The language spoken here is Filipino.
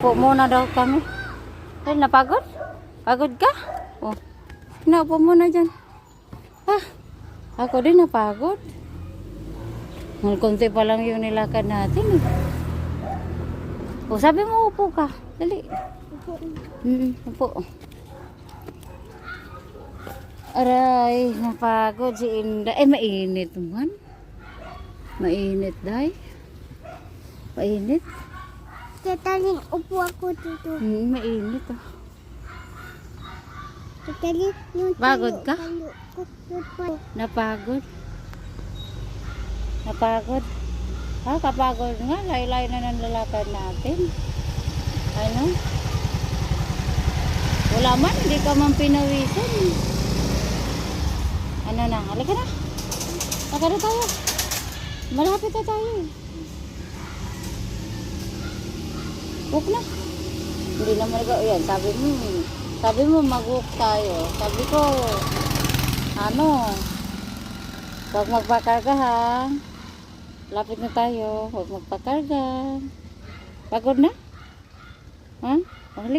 Upo muna daw kami. Ay, napagod? Pagod ka? Oh. Naupo muna dyan. Ah, ako din napagod. Konti pa lang yung nilakad natin eh. Oh, sabi mo upo ka. Dali. Upo. Aray, napagod si Inday. Eh, mainit man. Mainit, day. Mainit. Tataling upo ako dito. Mainit ah. Tataling yung Pagod ka? Napagod. Napagod? Napagod? Ah, kapagod nga. Laylay na ng lalakad natin. Ano? Wala man, hindi ka man pinawisan. Ano na? Halika na. Halika na tayo. Malapit na tayo. Walk na. Hindi naman ikaw. Yan, sabi mo mag-walk tayo. Sabi ko, ano, huwag magpakarga ha. Lapit na tayo. Huwag magpakarga. Pagod na? Ha? Halika.